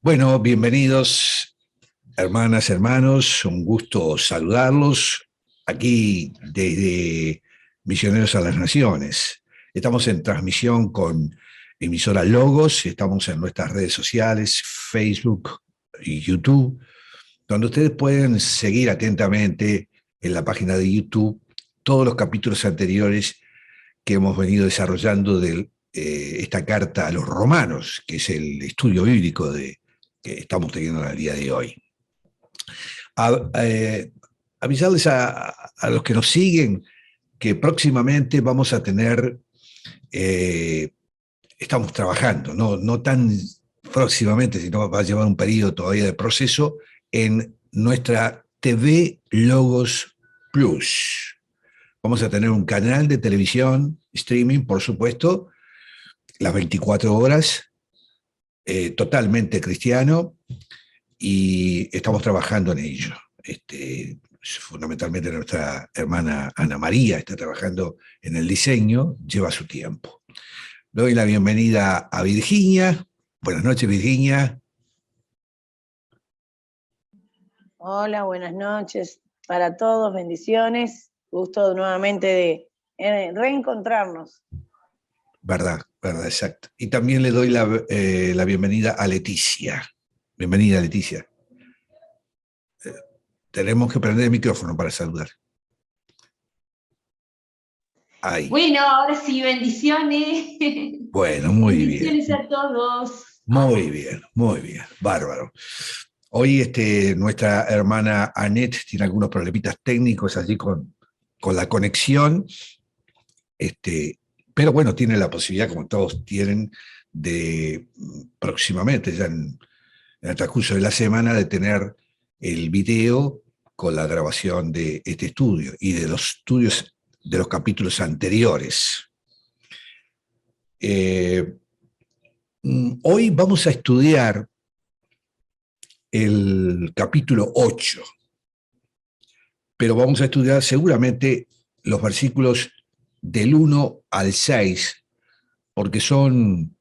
Bueno, bienvenidos, hermanas, hermanos, un gusto saludarlos aquí desde Misioneros a las Naciones. Estamos en transmisión con emisora Logos, estamos en nuestras redes sociales, Facebook y YouTube, donde ustedes pueden seguir atentamente en la página de YouTube todos los capítulos anteriores que hemos venido desarrollando de esta carta a los romanos, que es el estudio bíblico que estamos teniendo el día de hoy. Avisarles a los que nos siguen que próximamente vamos a tener, estamos trabajando, no tan próximamente, sino va a llevar un periodo todavía de proceso, en nuestra TV Logos Plus. Vamos a tener un canal de televisión, streaming, por supuesto, las 24 horas, totalmente cristiano, y estamos trabajando en ello. Fundamentalmente nuestra hermana Ana María está trabajando en el diseño, lleva su tiempo. Doy la bienvenida a Virginia. Buenas noches, Virginia. Hola, buenas noches para todos, bendiciones. Gusto nuevamente de reencontrarnos. Verdad, exacto. Y también le doy la bienvenida a Leticia. Bienvenida, Leticia. Tenemos que prender el micrófono para saludar. Ahí. Bueno, ahora sí, bendiciones. Bueno, muy bendiciones bien. A todos. Muy bien, bárbaro. Hoy nuestra hermana Annette tiene algunos problemitas técnicos allí con la conexión, pero bueno, tiene la posibilidad, como todos tienen, de próximamente, ya en el transcurso de la semana, de tener el video con la grabación de este estudio y de los estudios de los capítulos anteriores. Hoy vamos a estudiar el capítulo 8, pero vamos a estudiar seguramente los versículos del 1 al 6, porque son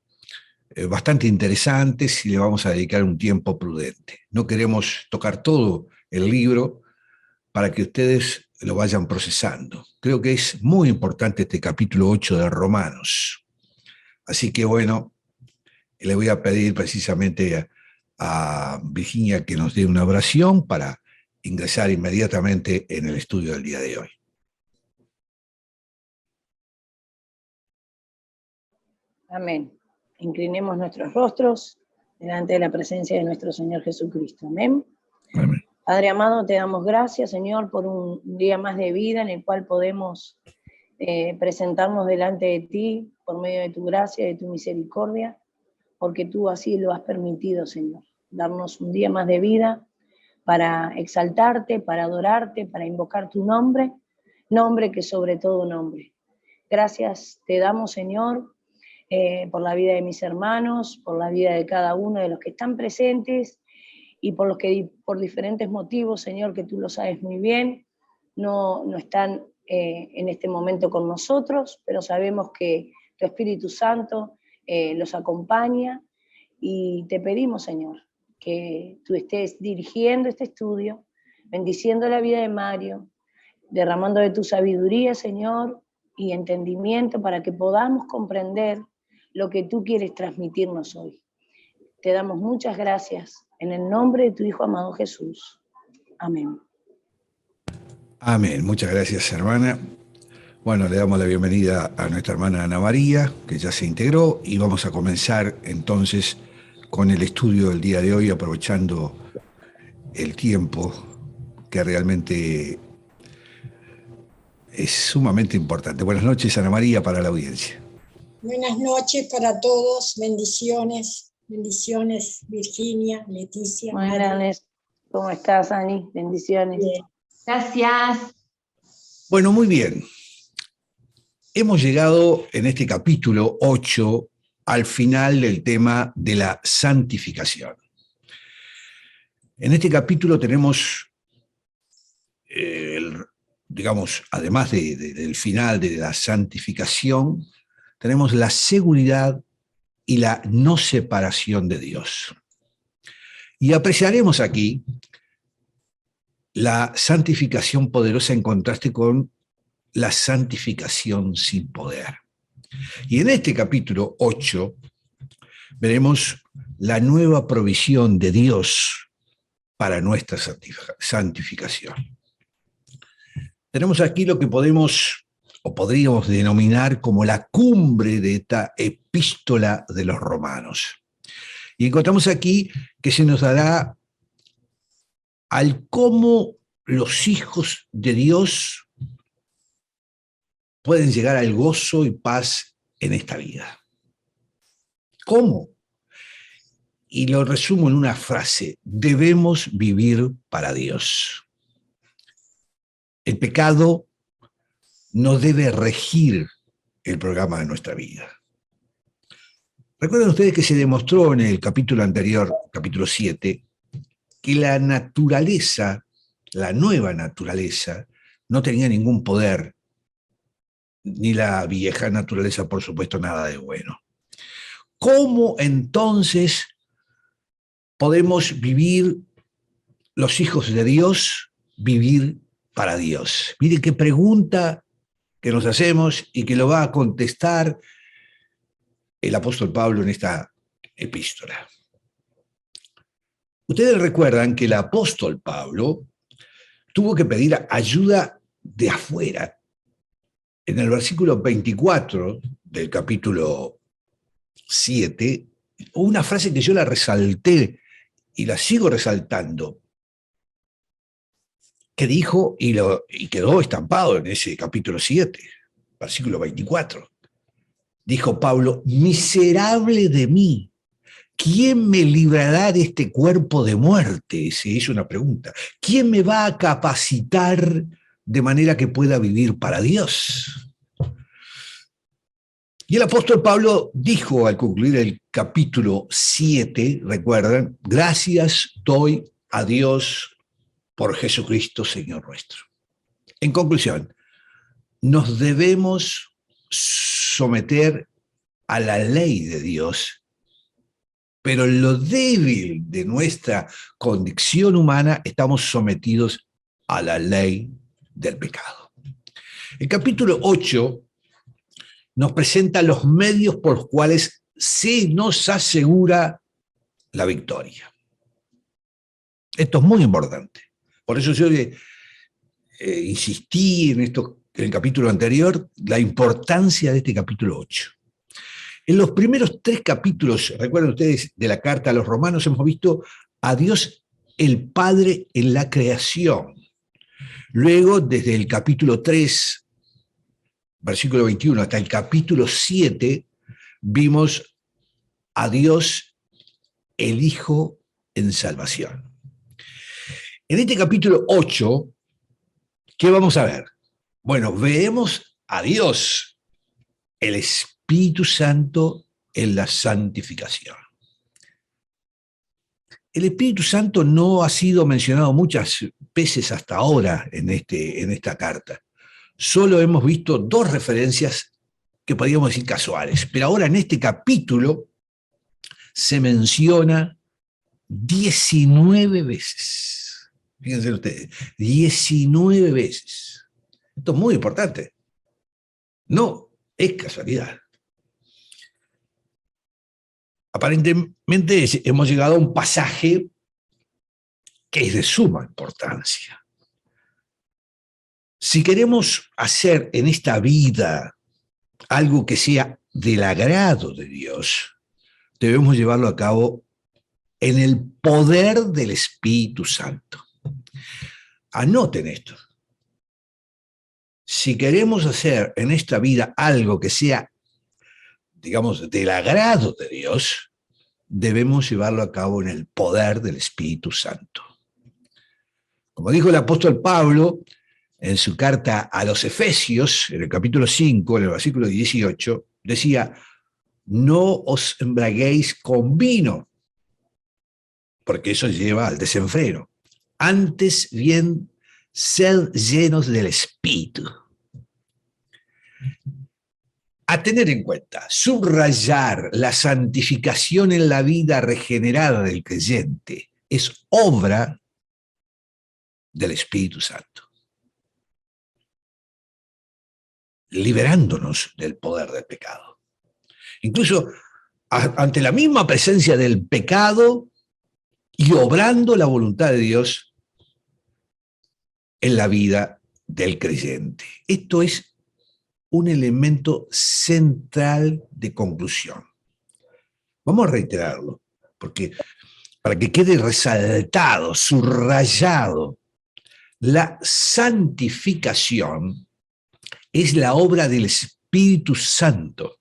bastante interesantes y le vamos a dedicar un tiempo prudente. No queremos tocar todo el libro para que ustedes lo vayan procesando. Creo que es muy importante este capítulo 8 de Romanos. Así que bueno, le voy a pedir precisamente a Virginia que nos dé una oración para ingresar inmediatamente en el estudio del día de hoy. Amén. Inclinemos nuestros rostros delante de la presencia de nuestro Señor Jesucristo. Amén. Amén. Padre amado, te damos gracias, Señor, por un día más de vida en el cual podemos presentarnos delante de ti por medio de tu gracia y de tu misericordia, porque tú así lo has permitido, Señor. Darnos un día más de vida para exaltarte, para adorarte, para invocar tu nombre, nombre que sobre todo nombre. Gracias te damos, Señor, por la vida de mis hermanos, por la vida de cada uno de los que están presentes y por los que por diferentes motivos, Señor, que tú lo sabes muy bien, no están en este momento con nosotros, pero sabemos que tu Espíritu Santo los acompaña y te pedimos, Señor, que tú estés dirigiendo este estudio, bendiciendo la vida de Mario, derramando de tu sabiduría, Señor, y entendimiento para que podamos comprender lo que tú quieres transmitirnos hoy. Te damos muchas gracias en el nombre de tu Hijo amado Jesús. Amén. Amén. Muchas gracias, hermana. Bueno, le damos la bienvenida a nuestra hermana Ana María, que ya se integró, y vamos a comenzar entonces con el estudio del día de hoy, aprovechando el tiempo que realmente es sumamente importante. Buenas noches, Ana María, para la audiencia. Buenas noches para todos, bendiciones, Virginia, Leticia. Buenas, ¿cómo estás, Ani? Bendiciones. Bien. Gracias. Bueno, muy bien. Hemos llegado en este capítulo 8 al final del tema de la santificación. En este capítulo tenemos, digamos, además del final de la santificación, tenemos la seguridad y la no separación de Dios. Y apreciaremos aquí la santificación poderosa en contraste con la santificación sin poder. Y en este capítulo 8 veremos la nueva provisión de Dios para nuestra santificación. Tenemos aquí lo que podemos o podríamos denominar como la cumbre de esta epístola de los romanos. Y encontramos aquí que se nos dará al cómo los hijos de Dios pueden llegar al gozo y paz en esta vida. ¿Cómo? Y lo resumo en una frase: debemos vivir para Dios. El pecado no debe regir el programa de nuestra vida. Recuerden ustedes que se demostró en el capítulo anterior, capítulo 7, que la naturaleza, la nueva naturaleza, no tenía ningún poder, ni la vieja naturaleza, por supuesto, nada de bueno. ¿Cómo entonces podemos vivir los hijos de Dios, vivir para Dios? Miren qué pregunta que nos hacemos y que lo va a contestar el apóstol Pablo en esta epístola. Ustedes recuerdan que el apóstol Pablo tuvo que pedir ayuda de afuera. En el versículo 24 del capítulo 7, una frase que yo la resalté y la sigo resaltando, que dijo y quedó estampado en ese capítulo 7, versículo 24. Dijo Pablo: miserable de mí, ¿quién me librará de este cuerpo de muerte? Se hizo una pregunta. ¿Quién me va a capacitar de manera que pueda vivir para Dios? Y el apóstol Pablo dijo al concluir el capítulo 7, recuerdan: gracias doy a Dios por Jesucristo, Señor nuestro. En conclusión, nos debemos someter a la ley de Dios, pero en lo débil de nuestra condición humana estamos sometidos a la ley del pecado. El capítulo 8 nos presenta los medios por los cuales se nos asegura la victoria. Esto es muy importante. Por eso yo insistí en el capítulo anterior, la importancia de este capítulo 8. En los primeros 3 capítulos, recuerden ustedes, de la carta a los romanos, hemos visto a Dios el Padre en la creación. Luego, desde el capítulo 3, versículo 21, hasta el capítulo 7, vimos a Dios el Hijo en salvación. En este capítulo 8, ¿qué vamos a ver? Bueno, vemos a Dios, el Espíritu Santo en la santificación. El Espíritu Santo no ha sido mencionado muchas veces hasta ahora en esta carta. Solo hemos visto 2 referencias que podríamos decir casuales, pero ahora en este capítulo se menciona 19 veces. Fíjense ustedes, 19 veces. Esto es muy importante. No es casualidad. Aparentemente hemos llegado a un pasaje que es de suma importancia. Si queremos hacer en esta vida algo que sea del agrado de Dios, debemos llevarlo a cabo en el poder del Espíritu Santo. Anoten esto. Si queremos hacer en esta vida algo que sea, digamos, del agrado de Dios, debemos llevarlo a cabo en el poder del Espíritu Santo. Como dijo el apóstol Pablo en su carta a los Efesios, en el capítulo 5, en el versículo 18, decía: no os embriaguéis con vino, porque eso lleva al desenfreno. Antes bien, sed llenos del Espíritu. A tener en cuenta, subrayar la santificación en la vida regenerada del creyente es obra del Espíritu Santo, liberándonos del poder del pecado. Incluso ante la misma presencia del pecado y obrando la voluntad de Dios en la vida del creyente. Esto es un elemento central de conclusión. Vamos a reiterarlo, porque para que quede resaltado, subrayado, la santificación es la obra del Espíritu Santo,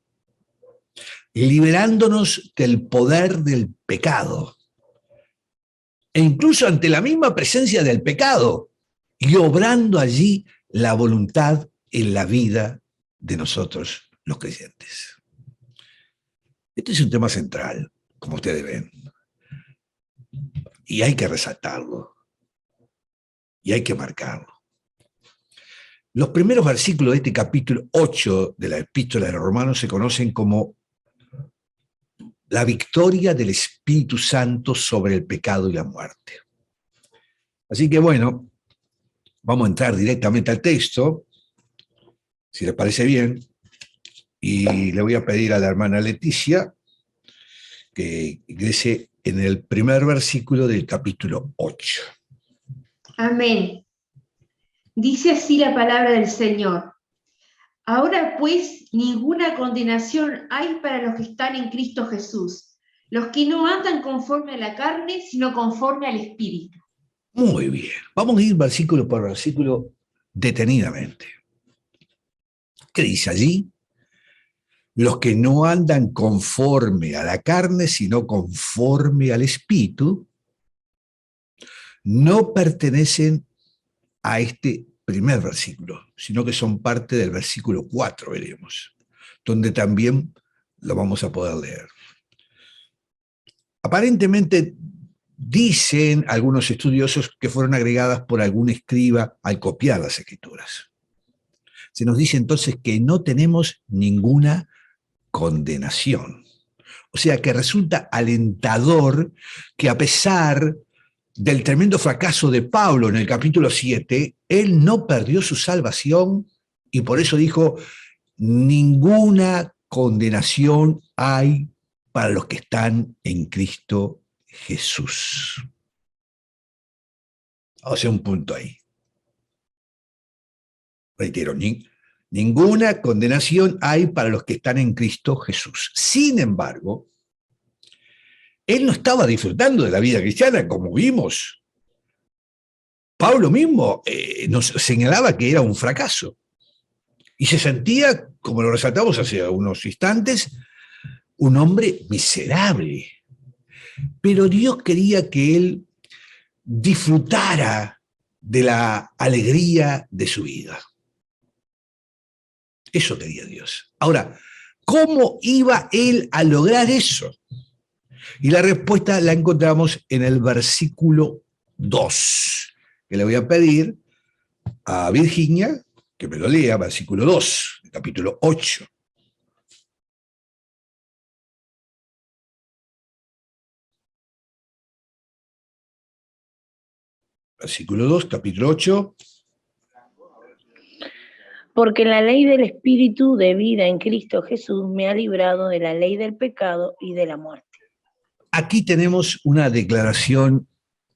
liberándonos del poder del pecado, e incluso ante la misma presencia del pecado, y obrando allí la voluntad en la vida de nosotros, los creyentes. Este es un tema central, como ustedes ven, y hay que resaltarlo, y hay que marcarlo. Los primeros versículos de este capítulo 8 de la Epístola de los Romanos se conocen como la victoria del Espíritu Santo sobre el pecado y la muerte. Así que bueno, vamos a entrar directamente al texto, si les parece bien, y le voy a pedir a la hermana Leticia que ingrese en el primer versículo del capítulo 8. Amén. Dice así la palabra del Señor. Ahora pues, ninguna condenación hay para los que están en Cristo Jesús, los que no andan conforme a la carne, sino conforme al Espíritu. Muy bien. Vamos a ir versículo por versículo detenidamente. ¿Qué dice allí? Los que no andan conforme a la carne, sino conforme al Espíritu, no pertenecen a este primer versículo, sino que son parte del versículo 4, veremos, donde también lo vamos a poder leer. Aparentemente dicen algunos estudiosos que fueron agregadas por algún escriba al copiar las Escrituras. Se nos dice entonces que no tenemos ninguna condenación. O sea que resulta alentador que a pesar del tremendo fracaso de Pablo en el capítulo 7, él no perdió su salvación y por eso dijo, ninguna condenación hay para los que están en Cristo Jesús. O sea, un punto ahí. Reitero, ninguna condenación hay para los que están en Cristo Jesús. Sin embargo, él no estaba disfrutando de la vida cristiana, como vimos. Pablo mismo nos señalaba que era un fracaso. Y se sentía, como lo resaltamos hace unos instantes, un hombre miserable. Pero Dios quería que él disfrutara de la alegría de su vida. Eso quería Dios. Ahora, ¿cómo iba él a lograr eso? Y la respuesta la encontramos en el versículo 2, que le voy a pedir a Virginia que me lo lea, versículo 2, capítulo 8. Versículo 2, capítulo 8. Porque la ley del Espíritu de vida en Cristo Jesús me ha librado de la ley del pecado y de la muerte. Aquí tenemos una declaración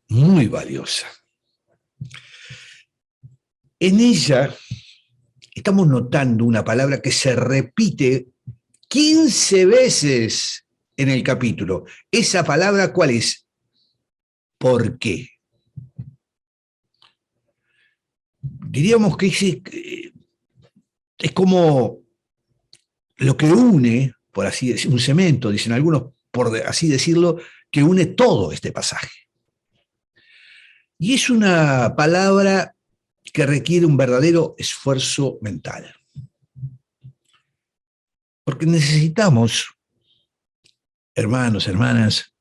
muy valiosa. En ella estamos notando una palabra que se repite 15 veces en el capítulo. ¿Esa palabra cuál es? ¿Por qué? Diríamos que es como lo que une, por así decirlo, un cemento, dicen algunos, por así decirlo, que une todo este pasaje. Y es una palabra que requiere un verdadero esfuerzo mental. Porque necesitamos, hermanos, hermanas,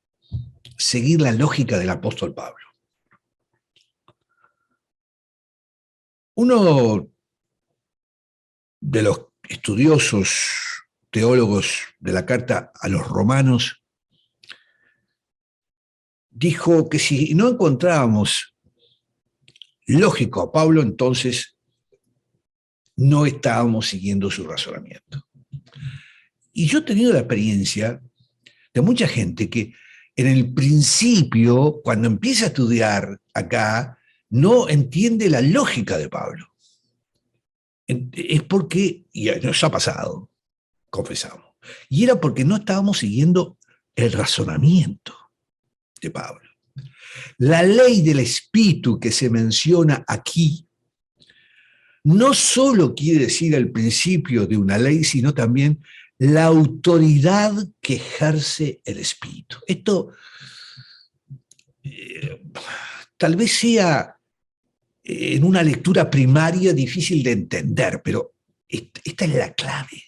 seguir la lógica del apóstol Pablo. Uno de los estudiosos teólogos de la carta a los romanos dijo que si no encontrábamos lógico a Pablo, entonces no estábamos siguiendo su razonamiento. Y yo he tenido la experiencia de mucha gente que en el principio, cuando empieza a estudiar acá, no entiende la lógica de Pablo. Es porque, y nos ha pasado, confesamos, y era porque no estábamos siguiendo el razonamiento de Pablo. La ley del Espíritu que se menciona aquí no solo quiere decir el principio de una ley, sino también la autoridad que ejerce el Espíritu. Esto tal vez sea en una lectura primaria difícil de entender, pero esta es la clave.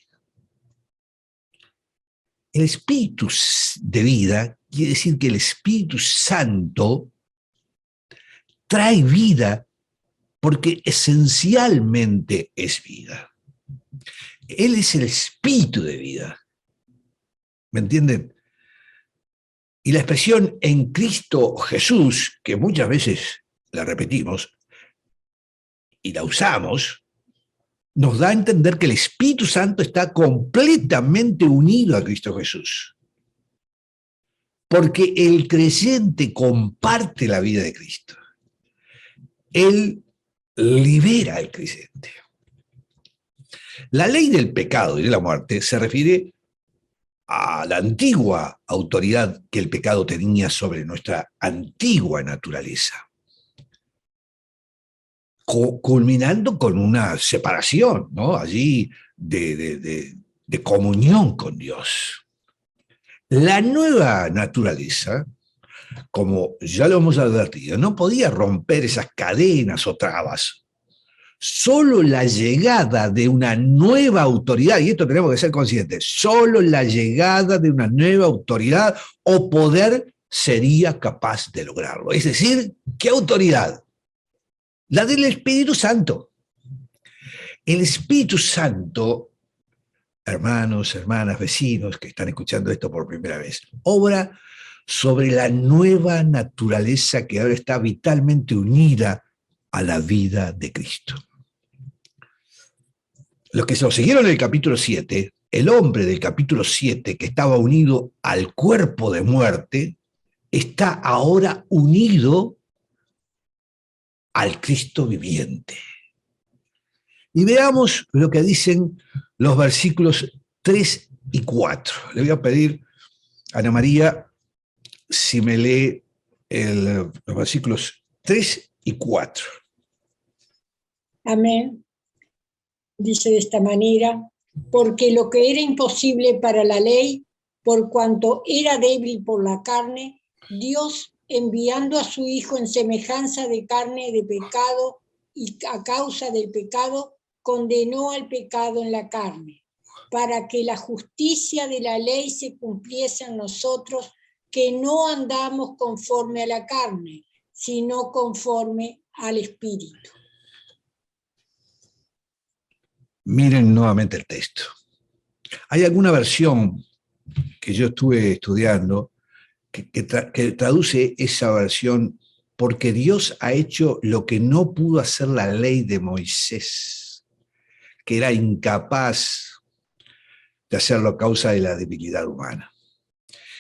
El Espíritu de vida quiere decir que el Espíritu Santo trae vida porque esencialmente es vida. Él es el Espíritu de vida. ¿Me entienden? Y la expresión en Cristo Jesús, que muchas veces la repetimos y la usamos, nos da a entender que el Espíritu Santo está completamente unido a Cristo Jesús. Porque el creyente comparte la vida de Cristo. Él libera al creyente. La ley del pecado y de la muerte se refiere a la antigua autoridad que el pecado tenía sobre nuestra antigua naturaleza, culminando con una separación, ¿no? Allí de comunión con Dios. La nueva naturaleza, como ya lo hemos advertido, no podía romper esas cadenas o trabas. Solo la llegada de una nueva autoridad, y esto tenemos que ser conscientes, solo la llegada de una nueva autoridad o poder sería capaz de lograrlo. Es decir, ¿qué autoridad? La del Espíritu Santo. El Espíritu Santo, hermanos, hermanas, vecinos que están escuchando esto por primera vez, obra sobre la nueva naturaleza que ahora está vitalmente unida a la vida de Cristo. Los que lo siguieron en el capítulo 7, el hombre del capítulo 7 que estaba unido al cuerpo de muerte, está ahora unido al Cristo viviente. Y veamos lo que dicen los versículos 3 y 4. Le voy a pedir a Ana María si me lee los versículos 3 y 4. Amén. Dice de esta manera, porque lo que era imposible para la ley, por cuanto era débil por la carne, Dios, enviando a su Hijo en semejanza de carne de pecado, y a causa del pecado, condenó al pecado en la carne, para que la justicia de la ley se cumpliese en nosotros, que no andamos conforme a la carne, sino conforme al Espíritu. Miren nuevamente el texto. Hay alguna versión que yo estuve estudiando que traduce esa versión, porque Dios ha hecho lo que no pudo hacer la ley de Moisés, que era incapaz de hacerlo a causa de la debilidad humana.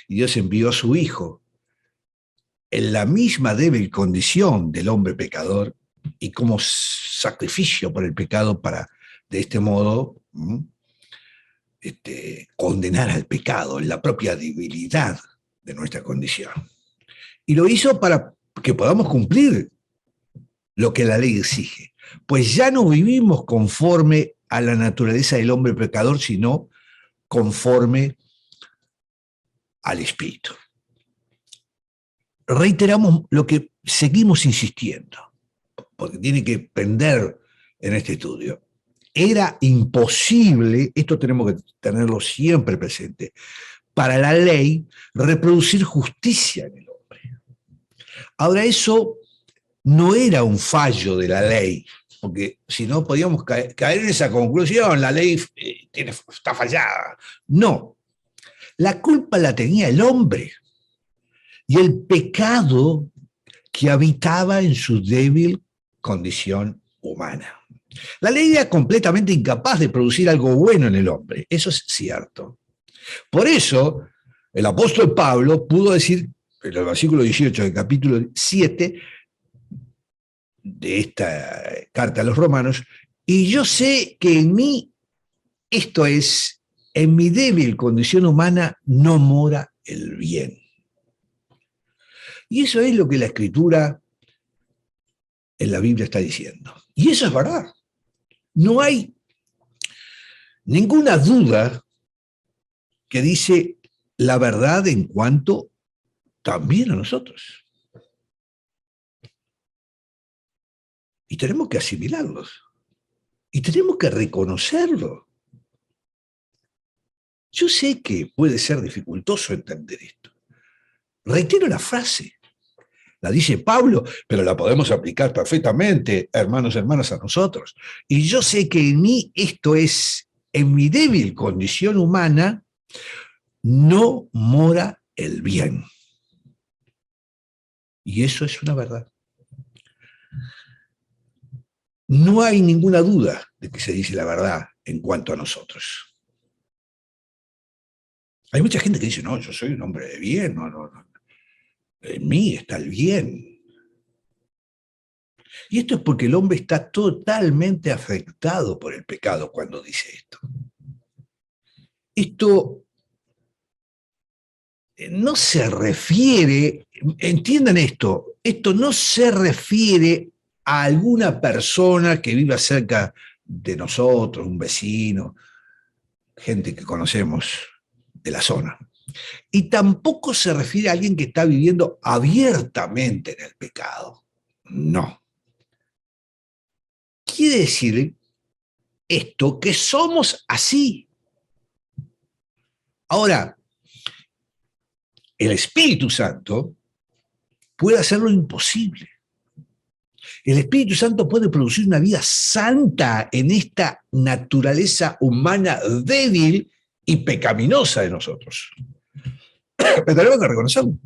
Y Dios envió a su Hijo en la misma débil condición del hombre pecador y como sacrificio por el pecado para, de este modo, condenar al pecado en la propia debilidad de nuestra condición. Y lo hizo para que podamos cumplir lo que la ley exige. Pues ya no vivimos conforme a la naturaleza del hombre pecador, sino conforme al Espíritu. Reiteramos lo que seguimos insistiendo, porque tiene que prender en este estudio. Era imposible, esto tenemos que tenerlo siempre presente, para la ley reproducir justicia en el hombre. Ahora, eso no era un fallo de la ley, porque si no podíamos caer en esa conclusión, la ley está fallada. No, la culpa la tenía el hombre. y el pecado que habitaba en su débil condición humana. La ley era completamente incapaz de producir algo bueno en el hombre, eso es cierto. Por eso, el apóstol Pablo pudo decir, en el versículo 18 del capítulo 7 de esta carta a los romanos, y yo sé que en mí, esto es, en mi débil condición humana, no mora el bien. Y eso es lo que la Escritura en la Biblia está diciendo. Y eso es verdad. No hay ninguna duda que dice la verdad en cuanto también a nosotros. Y tenemos que asimilarlos. Y tenemos que reconocerlo. Yo sé que puede ser dificultoso entender esto. Reitero la frase. La dice Pablo, pero la podemos aplicar perfectamente, hermanos y hermanas, a nosotros. Y yo sé que en mí, esto es, en mi débil condición humana, no mora el bien. Y eso es una verdad. No hay ninguna duda de que se dice la verdad en cuanto a nosotros. Hay mucha gente que dice, no, yo soy un hombre de bien, no. En mí está el bien. Y esto es porque el hombre está totalmente afectado por el pecado cuando dice esto. Esto no se refiere, entiendan esto no se refiere a alguna persona que viva cerca de nosotros, un vecino, gente que conocemos de la zona. Y tampoco se refiere a alguien que está viviendo abiertamente en el pecado. No. Quiere decir esto que somos así. Ahora, el Espíritu Santo puede hacer lo imposible. El Espíritu Santo puede producir una vida santa en esta naturaleza humana débil y pecaminosa de nosotros. Pero tenemos que reconocerlo.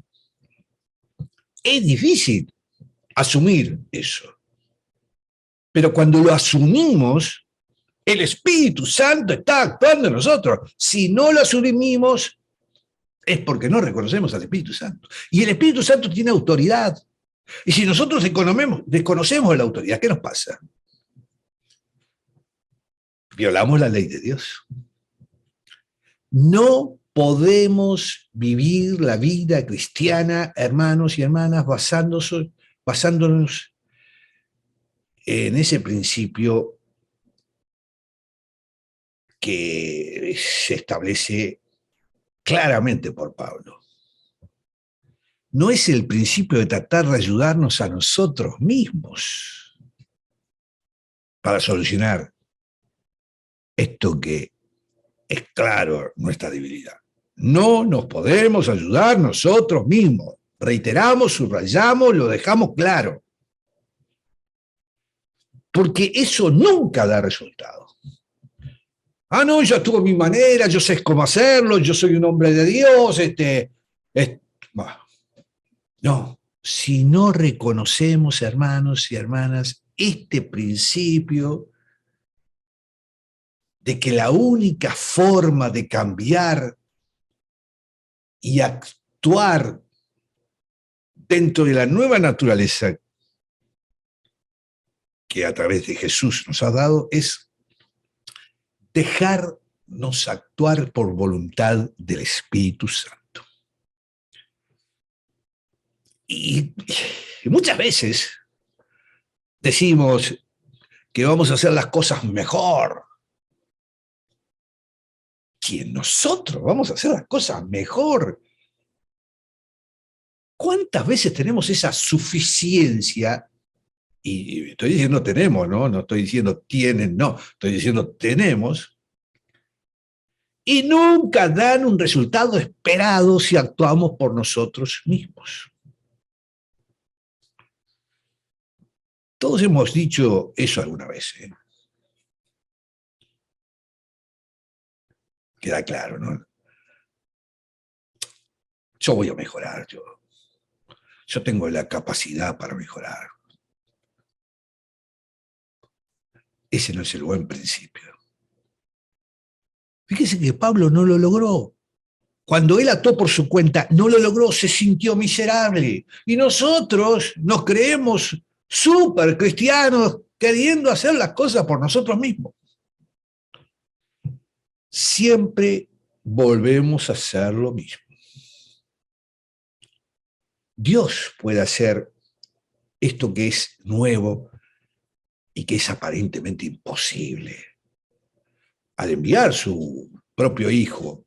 Es difícil asumir eso. Pero cuando lo asumimos, el Espíritu Santo está actuando en nosotros. Si no lo asumimos, es porque no reconocemos al Espíritu Santo. Y el Espíritu Santo tiene autoridad. Y si nosotros desconocemos la autoridad, ¿qué nos pasa? Violamos la ley de Dios. No podemos vivir la vida cristiana, hermanos y hermanas, basándonos en ese principio que se establece claramente por Pablo. No es el principio de tratar de ayudarnos a nosotros mismos para solucionar esto que es claro nuestra debilidad. No nos podemos ayudar nosotros mismos. Reiteramos, subrayamos, lo dejamos claro. Porque eso nunca da resultado. Ah, no, yo actúo a mi manera, yo sé cómo hacerlo, yo soy un hombre de Dios, No, si no reconocemos, hermanos y hermanas, este principio de que la única forma de cambiar y actuar dentro de la nueva naturaleza que a través de Jesús nos ha dado es dejarnos actuar por voluntad del Espíritu Santo. Y muchas veces decimos que vamos a hacer las cosas mejor. Que nosotros vamos a hacer las cosas mejor. ¿Cuántas veces tenemos esa suficiencia? Y estoy diciendo tenemos, ¿no? No estoy diciendo tienen, no. Estoy diciendo tenemos. Y nunca dan un resultado esperado si actuamos por nosotros mismos. Todos hemos dicho eso alguna vez, ¿eh? Queda claro, ¿no? Yo voy a mejorar, yo tengo la capacidad para mejorar. Ese no es el buen principio. Fíjese que Pablo no lo logró. Cuando él actuó por su cuenta, no lo logró, se sintió miserable. Y nosotros nos creemos súper cristianos, queriendo hacer las cosas por nosotros mismos. Siempre volvemos a hacer lo mismo. Dios puede hacer esto que es nuevo y que es aparentemente imposible. Al enviar su propio Hijo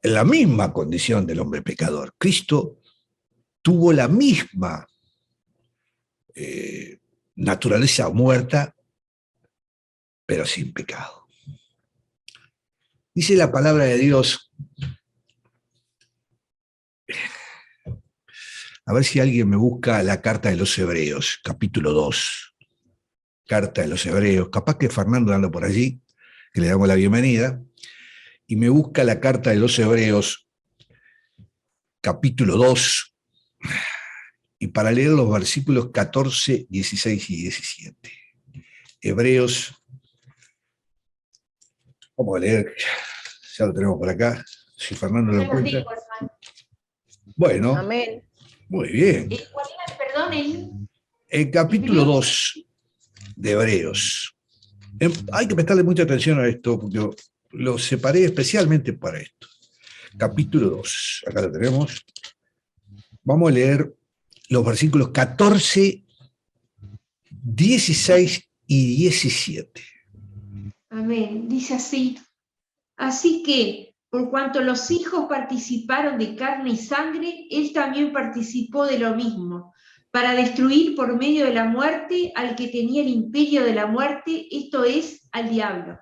en la misma condición del hombre pecador, Cristo tuvo la misma naturaleza muerta, pero sin pecado. Dice la palabra de Dios, a ver si alguien me busca la carta de los Hebreos, capítulo 2, carta de los Hebreos, capaz que Fernando anda por allí, que le damos la bienvenida, y me busca la carta de los Hebreos, capítulo 2, y para leer los versículos 14, 16 y 17. Hebreos, vamos a leer, ya lo tenemos por acá, si Fernando lo encuentra. Bueno, Amén. muy bien. ¿Cuál era, perdón, El capítulo 2 de Hebreos. Hay que prestarle mucha atención a esto, porque lo separé especialmente para esto. Capítulo 2, acá lo tenemos. Vamos a leer los versículos 14, 16 y 17. Amén. Dice así. Así que, por cuanto los hijos participaron de carne y sangre, él también participó de lo mismo, para destruir por medio de la muerte al que tenía el imperio de la muerte, esto es, al diablo,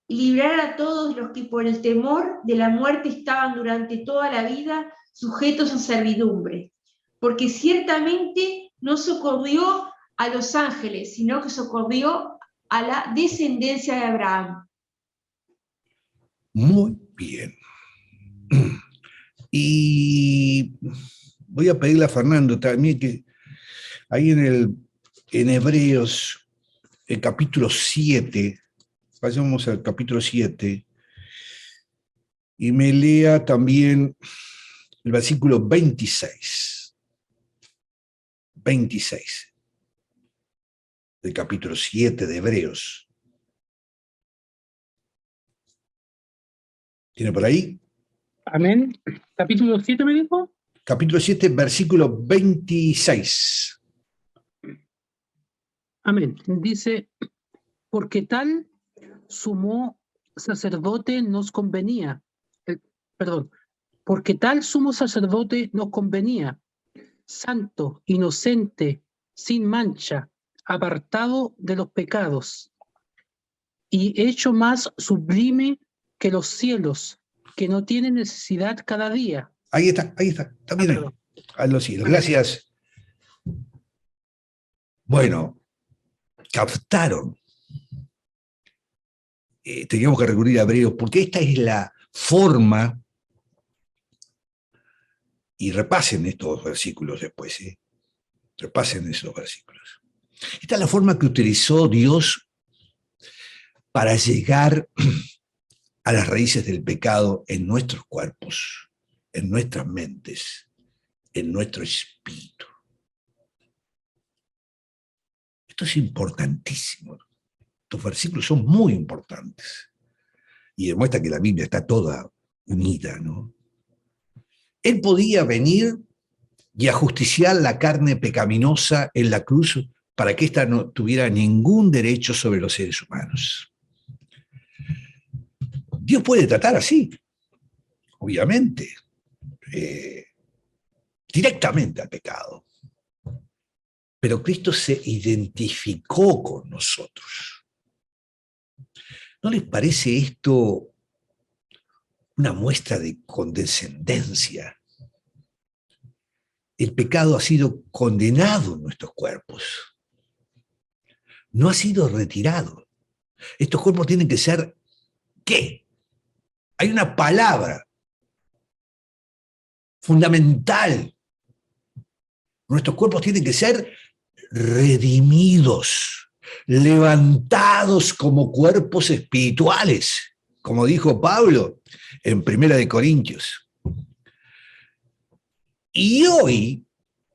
y librar a todos los que por el temor de la muerte estaban durante toda la vida sujetos a servidumbre. Porque ciertamente no socorrió a los ángeles, sino que socorrió a la descendencia de Abraham. Muy bien. Y voy a pedirle a Fernando también que ahí en Hebreos, el capítulo 7, vayamos al capítulo 7, y me lea también el versículo 26. 26 del capítulo 7 de Hebreos. ¿Tiene por ahí? Amén. Capítulo 7 me dijo. Capítulo 7, versículo 26. Amén. Dice, porque tal sumo sacerdote nos convenía. Porque tal sumo sacerdote nos convenía, santo, inocente, sin mancha, apartado de los pecados, y hecho más sublime que los cielos, que no tiene necesidad cada día. Ahí está, también ahí. A los cielos, gracias. Bueno, captaron. Teníamos que recurrir a Hebreos, porque esta es la forma, y repasen estos versículos después, repasen esos versículos. Esta es la forma que utilizó Dios para llegar a las raíces del pecado en nuestros cuerpos, en nuestras mentes, en nuestro espíritu. Esto es importantísimo. Estos versículos son muy importantes y demuestra que la Biblia está toda unida, ¿no? Él podía venir y ajusticiar la carne pecaminosa en la cruz para que ésta no tuviera ningún derecho sobre los seres humanos. Dios puede tratar así, obviamente, directamente al pecado. Pero Cristo se identificó con nosotros. ¿No les parece esto una muestra de condescendencia? El pecado ha sido condenado en nuestros cuerpos. No ha sido retirado. Estos cuerpos tienen que ser, ¿qué? Hay una palabra fundamental Nuestros cuerpos tienen que ser redimidos, levantados como cuerpos espirituales, como dijo Pablo en 1 Corintios. Y hoy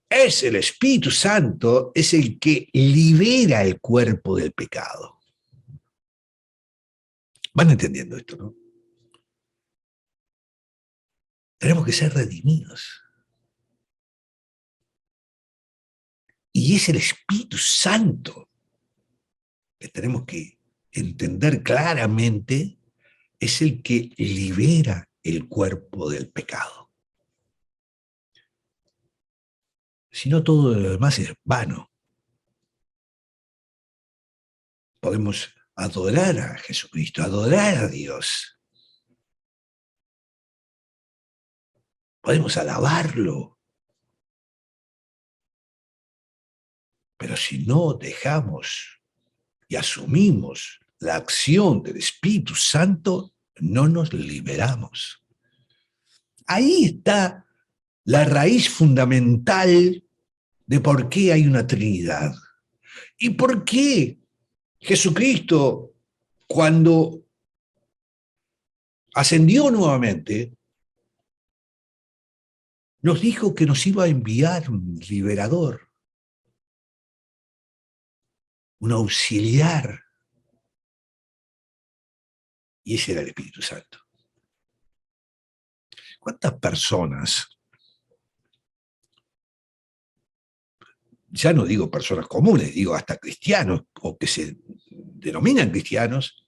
es el Espíritu Santo, es el que libera el cuerpo del pecado. ¿Van entendiendo esto, no? Tenemos que ser redimidos. Y es el Espíritu Santo que tenemos que entender claramente, es el que libera el cuerpo del pecado. Si no, todo lo demás es vano. Podemos adorar a Jesucristo, adorar a Dios. Podemos alabarlo. Pero si no dejamos y asumimos la acción del Espíritu Santo, no nos liberamos. Ahí está la raíz fundamental de por qué hay una Trinidad. Y por qué Jesucristo, cuando ascendió nuevamente, nos dijo que nos iba a enviar un liberador, un auxiliar. Y ese era el Espíritu Santo. ¿Cuántas personas, ya no digo personas comunes, digo hasta cristianos, o que se denominan cristianos,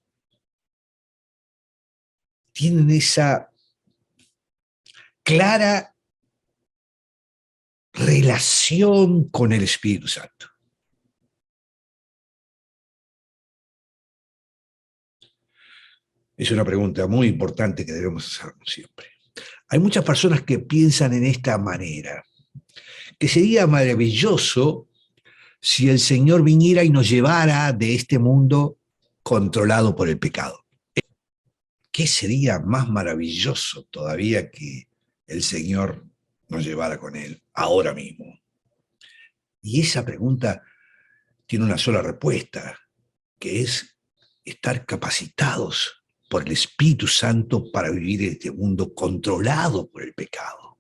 tienen esa clara relación con el Espíritu Santo? Es una pregunta muy importante que debemos hacernos siempre. Hay muchas personas que piensan en esta manera, que sería maravilloso si el Señor viniera y nos llevara de este mundo controlado por el pecado. ¿Qué sería más maravilloso todavía que el Señor nos llevara con Él ahora mismo? Y esa pregunta tiene una sola respuesta, que es estar capacitados por el Espíritu Santo para vivir en este mundo controlado por el pecado.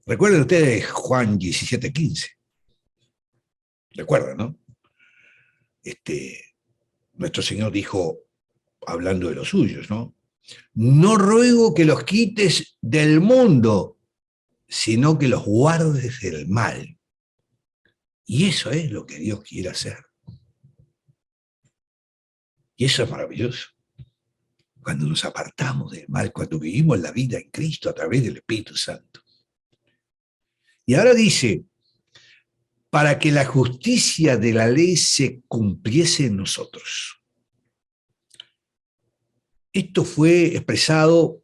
Recuerden ustedes Juan 17:15. Recuerdan, ¿no? Nuestro Señor dijo, hablando de los suyos, ¿no? No ruego que los quites del mundo, sino que los guardes del mal. Y eso es lo que Dios quiere hacer. Y eso es maravilloso. Cuando nos apartamos del mal, cuando vivimos la vida en Cristo a través del Espíritu Santo. Y ahora dice, para que la justicia de la ley se cumpliese en nosotros. Esto fue expresado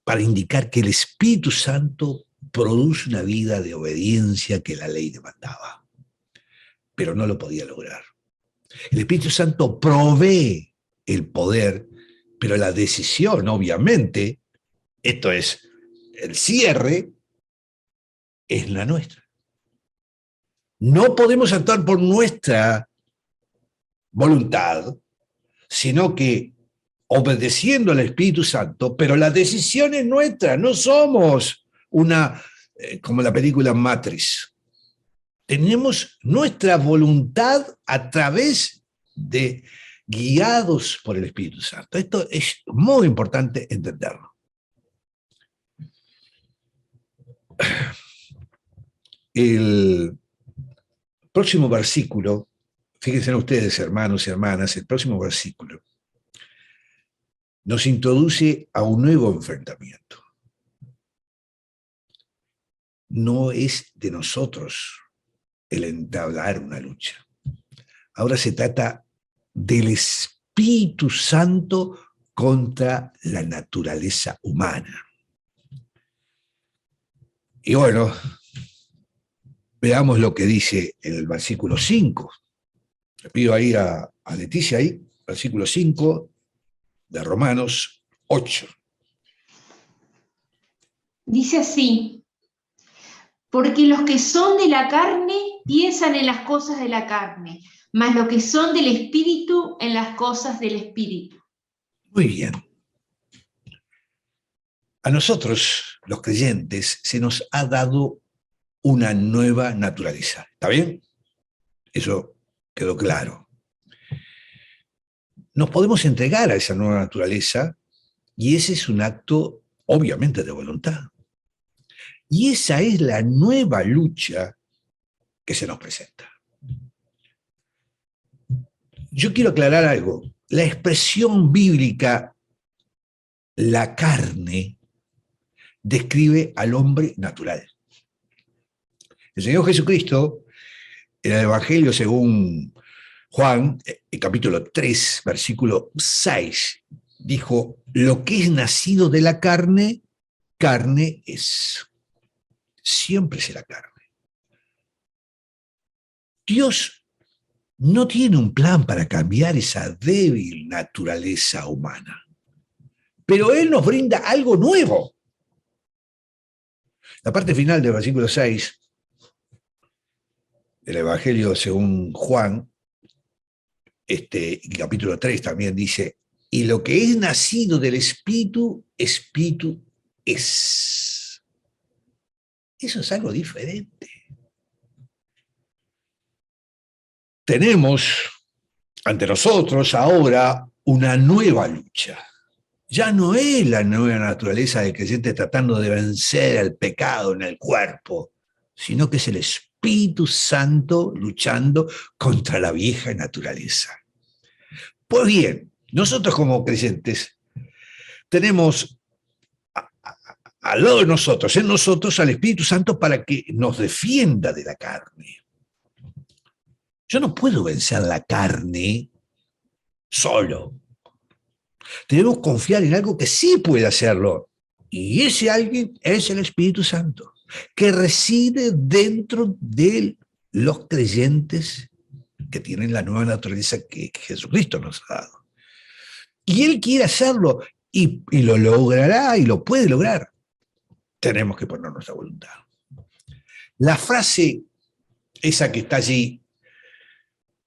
para indicar que el Espíritu Santo produce una vida de obediencia que la ley demandaba, pero no lo podía lograr. El Espíritu Santo provee el poder, pero la decisión, obviamente, esto es el cierre, es la nuestra. No podemos actuar por nuestra voluntad, sino que obedeciendo al Espíritu Santo, pero la decisión es nuestra, no somos como la película Matrix. Tenemos nuestra voluntad a través de guiados por el Espíritu Santo. Esto es muy importante entenderlo. El próximo versículo, fíjense ustedes, hermanos y hermanas, el próximo versículo nos introduce a un nuevo enfrentamiento. No es de nosotros el entablar una lucha. Ahora se trata del Espíritu Santo contra la naturaleza humana. Y bueno, veamos lo que dice en el versículo 5. Le pido ahí a Leticia, ahí, versículo 5 de Romanos 8. Dice así: porque los que son de la carne piensan en las cosas de la carne, mas los que son del Espíritu en las cosas del Espíritu. Muy bien. A nosotros, los creyentes, se nos ha dado una nueva naturaleza. ¿Está bien? Eso quedó claro. Nos podemos entregar a esa nueva naturaleza y ese es un acto, obviamente, de voluntad. Y esa es la nueva lucha que se nos presenta. Yo quiero aclarar algo. La expresión bíblica, la carne, describe al hombre natural. El Señor Jesucristo, en el Evangelio según Juan, el capítulo 3, versículo 6, dijo: lo que es nacido de la carne, carne es. Siempre será carne. Dios no tiene un plan para cambiar esa débil naturaleza humana, pero Él nos brinda algo nuevo. La parte final del versículo 6 del Evangelio según Juan, capítulo 3 también dice: y lo que es nacido del Espíritu, Espíritu es. Eso es algo diferente. Tenemos ante nosotros ahora una nueva lucha. Ya no es la nueva naturaleza del creyente tratando de vencer al pecado en el cuerpo, sino que es el Espíritu Santo luchando contra la vieja naturaleza. Pues bien, nosotros como creyentes tenemos al lado de nosotros, en nosotros, al Espíritu Santo para que nos defienda de la carne. Yo no puedo vencer la carne solo. Debemos confiar en algo que sí puede hacerlo. Y ese alguien es el Espíritu Santo, que reside dentro de los creyentes que tienen la nueva naturaleza que Jesucristo nos ha dado. Y Él quiere hacerlo y lo logrará y lo puede lograr. Tenemos que poner nuestra voluntad. La frase esa que está allí,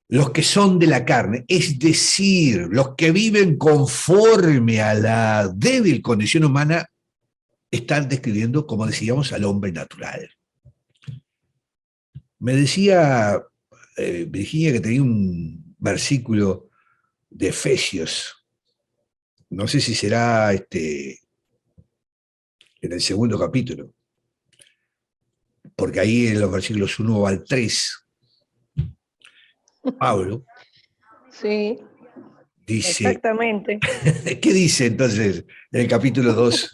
los que son de la carne, es decir, los que viven conforme a la débil condición humana, están describiendo, como decíamos, al hombre natural. Me decía Virginia que tenía un versículo de Efesios, no sé si será en el segundo capítulo, porque ahí en los versículos 1 al 3, Pablo Sí, dice, exactamente. ¿qué dice entonces en el capítulo 2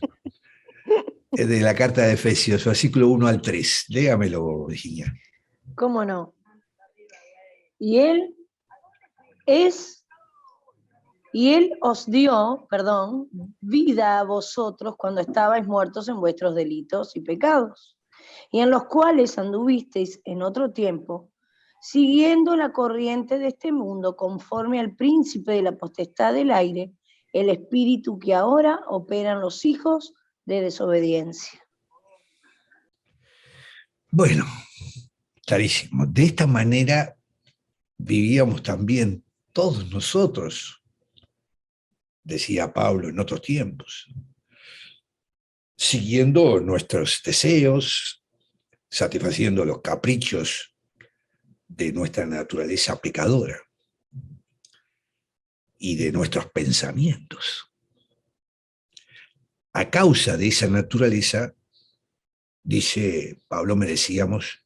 de la carta de Efesios, versículo 1 al 3? Léamelo, Virginia. ¿Cómo no? Y Él os dio, vida a vosotros cuando estabais muertos en vuestros delitos y pecados, y en los cuales anduvisteis en otro tiempo, siguiendo la corriente de este mundo, conforme al príncipe de la potestad del aire, el espíritu que ahora opera en los hijos de desobediencia. Bueno, clarísimo. De esta manera vivíamos también todos nosotros, decía Pablo en otros tiempos, siguiendo nuestros deseos, satisfaciendo los caprichos de nuestra naturaleza pecadora y de nuestros pensamientos. A causa de esa naturaleza, dice Pablo, merecíamos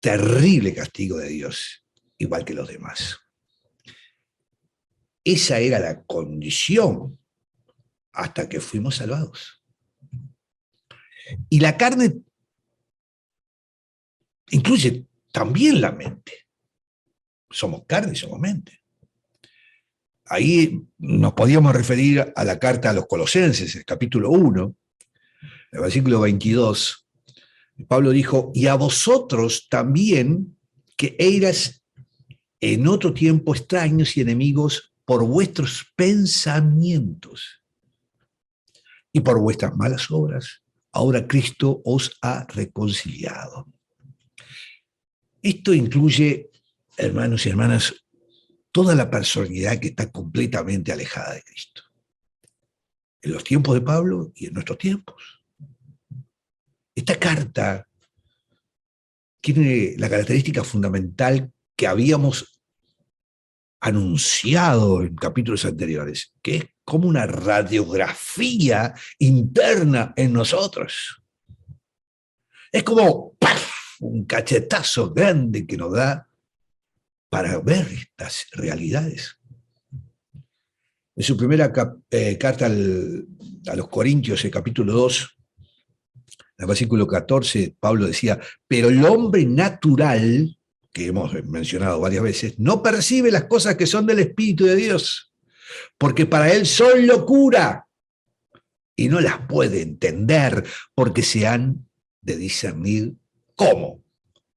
terrible castigo de Dios, igual que los demás. Esa era la condición hasta que fuimos salvados. Y la carne incluye también la mente. Somos carne y somos mente. Ahí nos podíamos referir a la carta a los Colosenses, el capítulo 1, el versículo 22. Pablo dijo: y a vosotros también, que eras en otro tiempo extraños y enemigos por vuestros pensamientos y por vuestras malas obras, ahora Cristo os ha reconciliado. Esto incluye, hermanos y hermanas, toda la personalidad que está completamente alejada de Cristo. En los tiempos de Pablo y en nuestros tiempos. Esta carta tiene la característica fundamental que habíamos anunciado en capítulos anteriores, que es como una radiografía interna en nosotros. Es como ¡paf!, un cachetazo grande que nos da para ver estas realidades. En su primera carta a los Corintios, el capítulo 2, en el versículo 14, Pablo decía, pero el hombre natural, que hemos mencionado varias veces, no percibe las cosas que son del Espíritu de Dios, porque para él son locura, y no las puede entender, porque se han de discernir. ¿Cómo?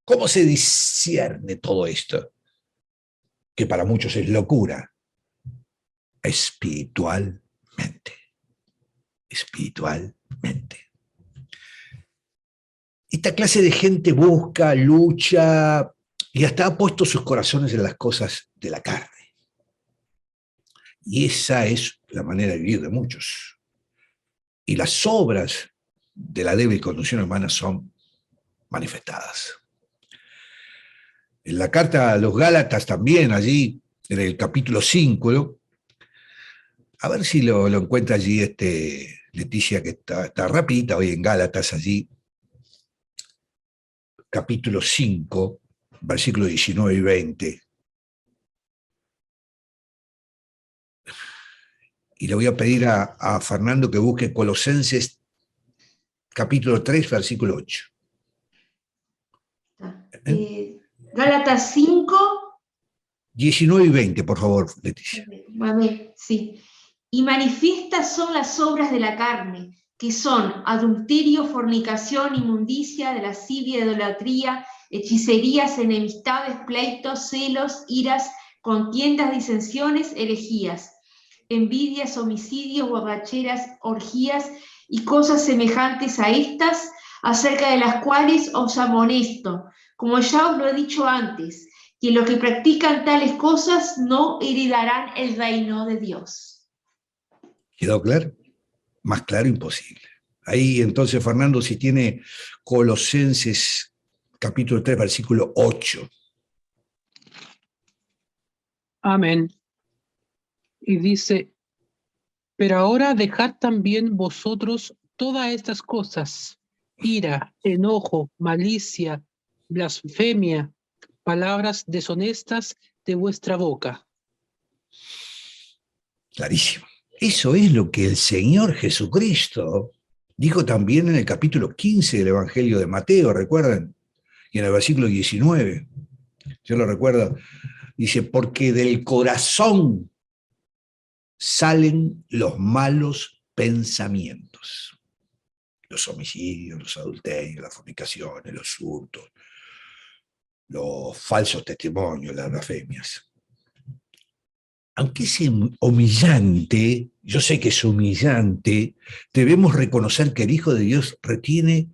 ¿Cómo se discierne todo esto? Que para muchos es locura. Espiritualmente. Espiritualmente. Esta clase de gente busca, lucha y hasta ha puesto sus corazones en las cosas de la carne. Y esa es la manera de vivir de muchos. Y las obras de la débil conducción humana son manifestadas. En la carta a los Gálatas también, allí en el capítulo 5, ¿no? A ver si lo encuentra allí Leticia, que está rapidita hoy en Gálatas, allí, capítulo 5, versículos 19 y 20. Y le voy a pedir a Fernando que busque Colosenses, capítulo 3, versículo 8. Gálatas 5. 19 y 20, por favor, Leticia. A ver, sí. Y manifiestas son las obras de la carne, que son adulterio, fornicación, inmundicia, de lascivia, idolatría, hechicerías, enemistades, pleitos, celos, iras, contiendas, disensiones, herejías, envidias, homicidios, borracheras, orgías y cosas semejantes a estas, acerca de las cuales os amonesto, como ya os lo he dicho antes, que los que practican tales cosas no heredarán el reino de Dios. ¿Quedó claro? Más claro imposible. Ahí entonces, Fernando, si tiene Colosenses capítulo 3, versículo 8. Amén. Y dice, pero ahora dejad también vosotros todas estas cosas, ira, enojo, malicia, blasfemia, palabras deshonestas de vuestra boca. Clarísimo. Eso es lo que el Señor Jesucristo dijo también en el capítulo 15 del Evangelio de Mateo, ¿recuerdan? Y en el versículo 19, yo lo recuerdo, dice, porque del corazón salen los malos pensamientos, los homicidios, los adulterios, las fornicaciones, los hurtos, los falsos testimonios, las blasfemias. Aunque es humillante, yo sé que es humillante, debemos reconocer que el Hijo de Dios retiene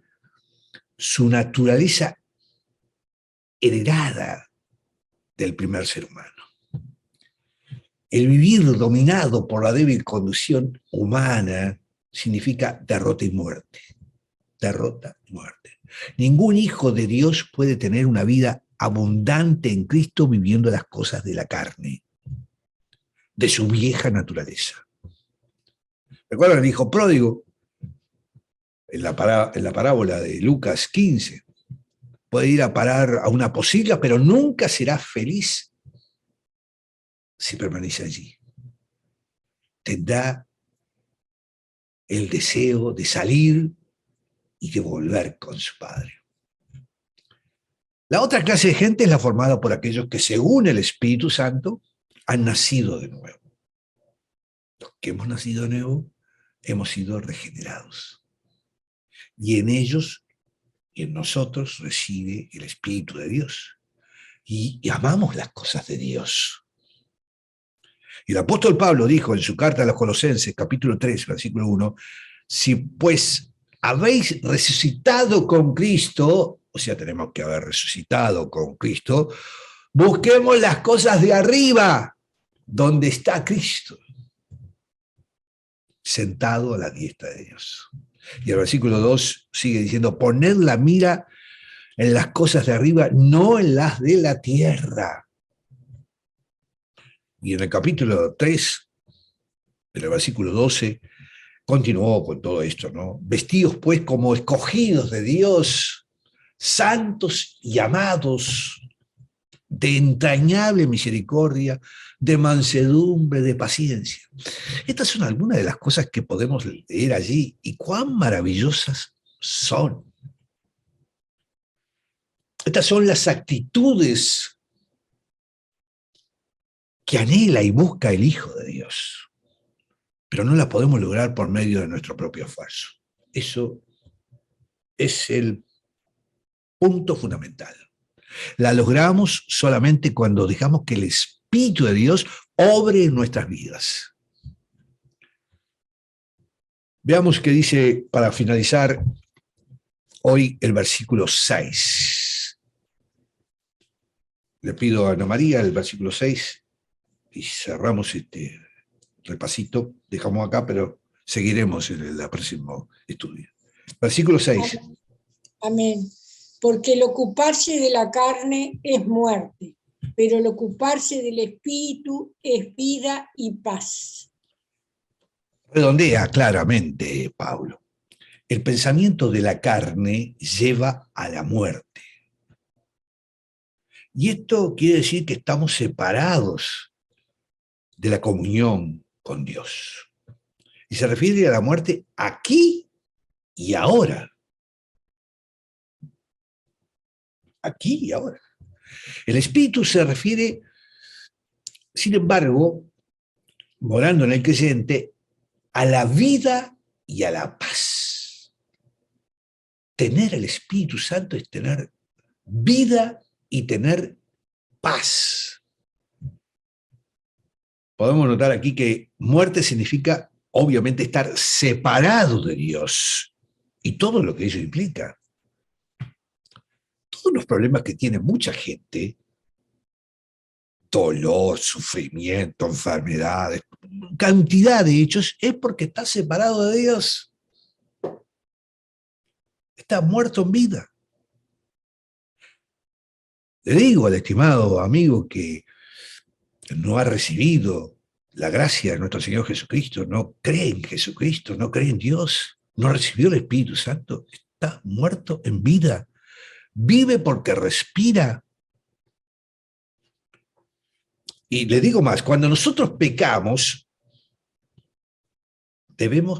su naturaleza heredada del primer ser humano. El vivir dominado por la débil condición humana significa derrota y muerte. Derrota y muerte. Ningún hijo de Dios puede tener una vida abundante en Cristo viviendo las cosas de la carne, de su vieja naturaleza. ¿Recuerdan el hijo pródigo? En la parábola de Lucas 15. Puede ir a parar a una pocilga, pero nunca será feliz si permanece allí. Tendrá el deseo de salir y de volver con su padre. La otra clase de gente es la formada por aquellos que, según el Espíritu Santo, han nacido de nuevo. Los que hemos nacido de nuevo, hemos sido regenerados. Y en ellos y en nosotros reside el Espíritu de Dios. Y amamos las cosas de Dios. Y el apóstol Pablo dijo en su carta a los Colosenses, capítulo 3, versículo 1, si pues habéis resucitado con Cristo, o sea, tenemos que haber resucitado con Cristo, busquemos las cosas de arriba, donde está Cristo, sentado a la diestra de Dios. Y el versículo 2 sigue diciendo, poned la mira en las cosas de arriba, no en las de la tierra. Y en el capítulo 3, en el versículo 12, continuó con todo esto, ¿no? Vestidos pues como escogidos de Dios, santos y amados, de entrañable misericordia, de mansedumbre, de paciencia. Estas son algunas de las cosas que podemos leer allí, y cuán maravillosas son. Estas son las actitudes que anhela y busca el Hijo de Dios, pero no las podemos lograr por medio de nuestro propio esfuerzo. Eso es el punto fundamental. La logramos solamente cuando dejamos que el Espíritu de Dios obre en nuestras vidas. Veamos qué dice, para finalizar hoy, el versículo 6. Le pido a Ana María el versículo 6 y cerramos este repasito. Dejamos acá, pero seguiremos en el próximo estudio. Versículo 6. Amén. Porque el ocuparse de la carne es muerte, pero el ocuparse del espíritu es vida y paz. Redondea claramente, Pablo. El pensamiento de la carne lleva a la muerte. Y esto quiere decir que estamos separados de la comunión con Dios. Y se refiere a la muerte aquí y ahora. Aquí y ahora. El espíritu se refiere, sin embargo, morando en el creyente, a la vida y a la paz. Tener el Espíritu Santo es tener vida y tener paz. Podemos notar aquí que muerte significa, obviamente, estar separado de Dios y todo lo que ello implica. Todos los problemas que tiene mucha gente, dolor, sufrimiento, enfermedades, cantidad de hechos, es porque está separado de Dios. Está muerto en vida. Le digo al estimado amigo que no ha recibido la gracia de nuestro Señor Jesucristo, no cree en Jesucristo, no cree en Dios, no recibió el Espíritu Santo, está muerto en vida. Vive porque respira. Y le digo más, cuando nosotros pecamos, debemos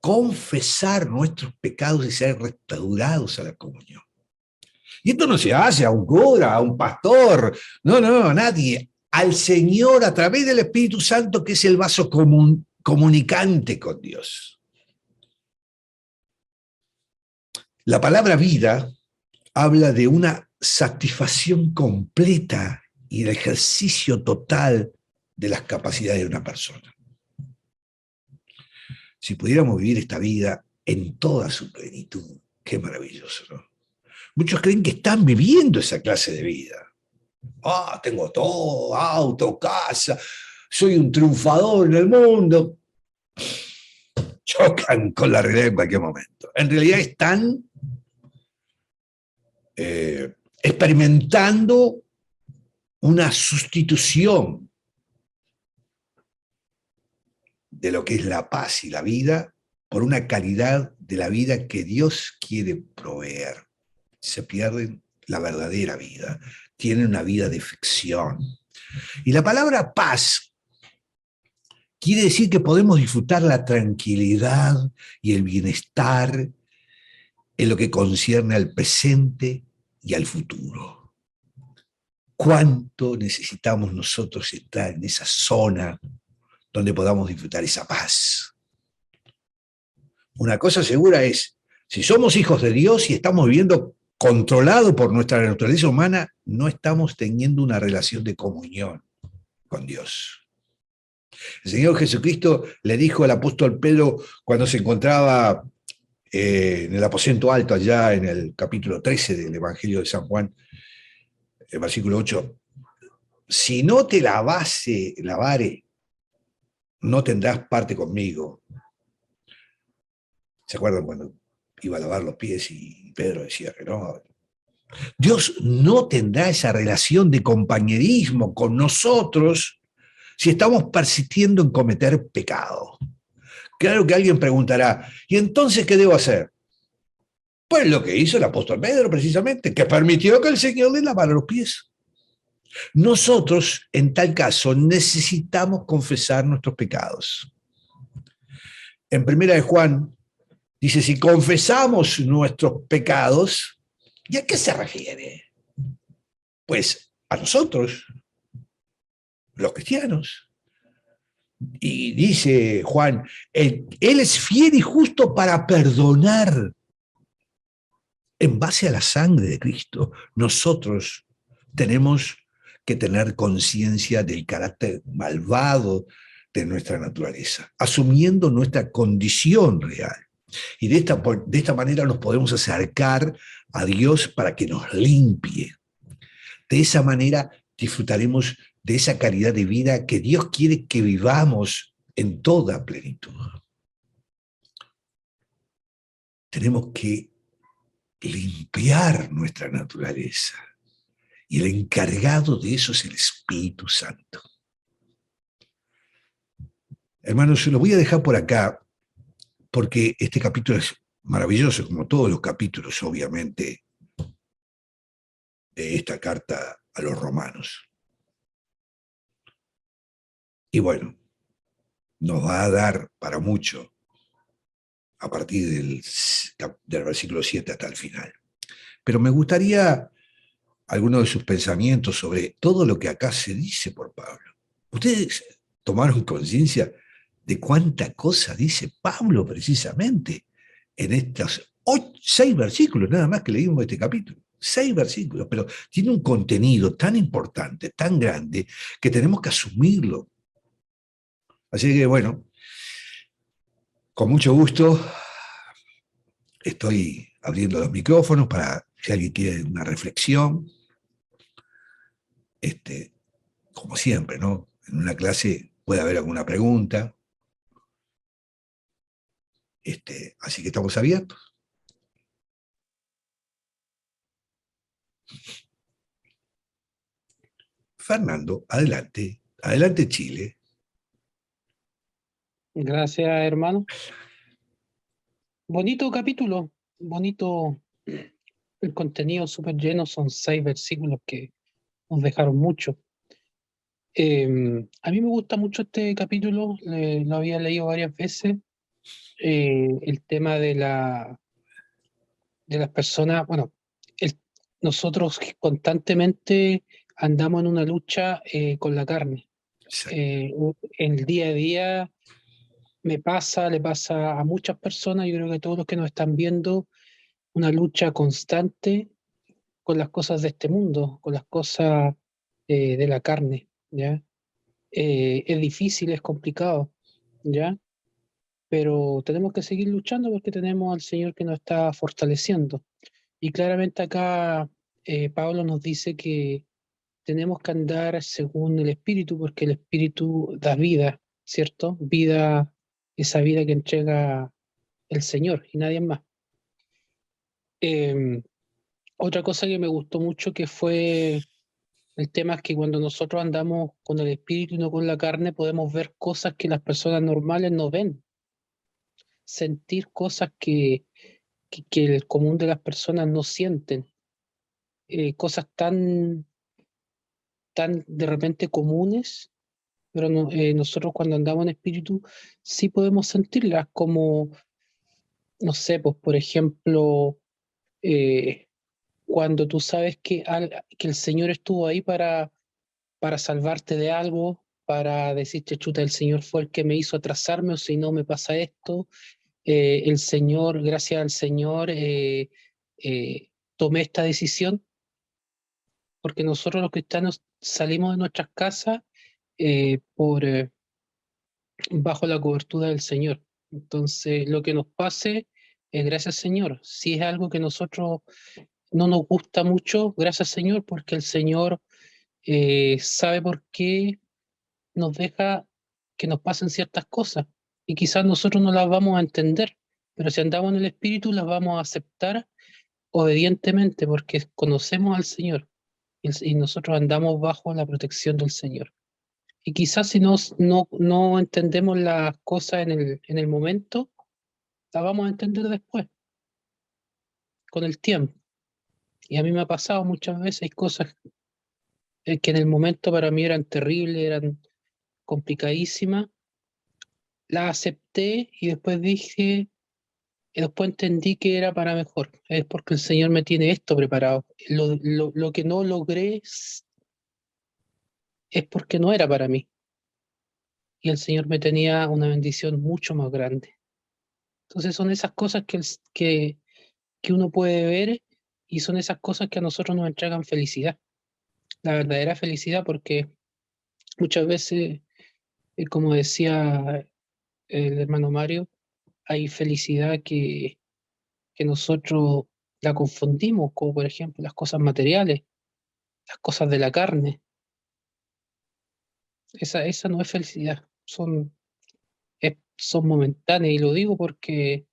confesar nuestros pecados y ser restaurados a la comunión. Y esto no se hace a un cura, a un pastor, no, a nadie. Al Señor a través del Espíritu Santo, que es el vaso comunicante con Dios. La palabra vida habla de una satisfacción completa y el ejercicio total de las capacidades de una persona. Si pudiéramos vivir esta vida en toda su plenitud, qué maravilloso, ¿no? Muchos creen que están viviendo esa clase de vida. Tengo todo, auto, casa, soy un triunfador en el mundo. Chocan con la realidad en cualquier momento. En realidad están experimentando una sustitución de lo que es la paz y la vida por una calidad de la vida que Dios quiere proveer. Se pierden la verdadera vida, tienen una vida de ficción. Y la palabra paz quiere decir que podemos disfrutar la tranquilidad y el bienestar en lo que concierne al presente y al futuro. ¿Cuánto necesitamos nosotros estar en esa zona donde podamos disfrutar esa paz? Una cosa segura es, si somos hijos de Dios y estamos viviendo controlados por nuestra naturaleza humana, no estamos teniendo una relación de comunión con Dios. El Señor Jesucristo le dijo al apóstol Pedro cuando se encontraba en el aposento alto, allá en el capítulo 13 del Evangelio de San Juan, el versículo 8, si no te lavare, no tendrás parte conmigo. ¿Se acuerdan cuando iba a lavar los pies y Pedro decía que no? Dios no tendrá esa relación de compañerismo con nosotros si estamos persistiendo en cometer pecado. Claro que alguien preguntará, ¿y entonces qué debo hacer? Pues lo que hizo el apóstol Pedro precisamente, que permitió que el Señor le lavara los pies. Nosotros, en tal caso, necesitamos confesar nuestros pecados. En 1 de Juan dice, si confesamos nuestros pecados, ¿y a qué se refiere? Pues a nosotros, los cristianos. Y dice Juan, él es fiel y justo para perdonar. En base a la sangre de Cristo, nosotros tenemos que tener conciencia del carácter malvado de nuestra naturaleza, asumiendo nuestra condición real. Y de esta manera nos podemos acercar a Dios para que nos limpie. De esa manera disfrutaremos de esa calidad de vida que Dios quiere que vivamos en toda plenitud. Tenemos que limpiar nuestra naturaleza. Y el encargado de eso es el Espíritu Santo. Hermanos, lo voy a dejar por acá porque este capítulo es maravilloso, como todos los capítulos, obviamente, de esta carta a los romanos. Y bueno, nos va a dar para mucho a partir del versículo 7 hasta el final. Pero me gustaría algunos de sus pensamientos sobre todo lo que acá se dice por Pablo. ¿Ustedes tomaron conciencia de cuánta cosa dice Pablo precisamente en estos 6 versículos nada más que leímos de este capítulo? 6 versículos, pero tiene un contenido tan importante, tan grande, que tenemos que asumirlo. Así que bueno, con mucho gusto estoy abriendo los micrófonos para si alguien quiere una reflexión. Como siempre, ¿no? En una clase puede haber alguna pregunta. Así que estamos abiertos. Fernando, adelante. Adelante, Chile. Gracias, hermano. Bonito capítulo, bonito el contenido súper lleno, son 6 versículos que nos dejaron mucho. A mí me gusta mucho este capítulo, lo había leído varias veces, el tema de las personas, bueno, nosotros constantemente andamos en una lucha con la carne. En el día a día le pasa a muchas personas, yo creo que todos los que nos están viendo, una lucha constante con las cosas de este mundo, con las cosas de la carne, ¿ya? Es difícil, es complicado, ¿ya? Pero tenemos que seguir luchando porque tenemos al Señor que nos está fortaleciendo. Y claramente acá Pablo nos dice que tenemos que andar según el Espíritu, porque el Espíritu da vida, ¿cierto? Vida, esa vida que entrega el Señor y nadie más. Otra cosa que me gustó mucho que fue el tema es que cuando nosotros andamos con el Espíritu y no con la carne, podemos ver cosas que las personas normales no ven, sentir cosas que el común de las personas no sienten, cosas tan de repente comunes, pero nosotros cuando andamos en espíritu sí podemos sentirlas, como, no sé, pues por ejemplo, cuando tú sabes que el Señor estuvo ahí para salvarte de algo, para decirte, chuta, el Señor fue el que me hizo atrasarme, o si no me pasa esto, el Señor, gracias al Señor, tomé esta decisión, porque nosotros los cristianos salimos de nuestras casas bajo la cobertura del Señor. Entonces, lo que nos pase, gracias Señor. Si es algo que nosotros no nos gusta mucho, gracias Señor, porque el Señor sabe por qué nos deja que nos pasen ciertas cosas. Y quizás nosotros no las vamos a entender, pero si andamos en el Espíritu las vamos a aceptar obedientemente, porque conocemos al Señor y nosotros andamos bajo la protección del Señor. Y quizás si no entendemos las cosas en el momento, las vamos a entender después, con el tiempo. Y a mí me ha pasado muchas veces, hay cosas que en el momento para mí eran terribles, eran complicadísimas, las acepté y después dije, y después entendí que era para mejor. Es porque el Señor me tiene esto preparado. Lo que no logré es porque no era para mí. Y el Señor me tenía una bendición mucho más grande. Entonces son esas cosas que uno puede ver y son esas cosas que a nosotros nos entregan felicidad. La verdadera felicidad, porque muchas veces, como decía el hermano Mario, hay felicidad que nosotros la confundimos, como por ejemplo las cosas materiales, las cosas de la carne. Esa no es felicidad, son momentáneas, y lo digo porque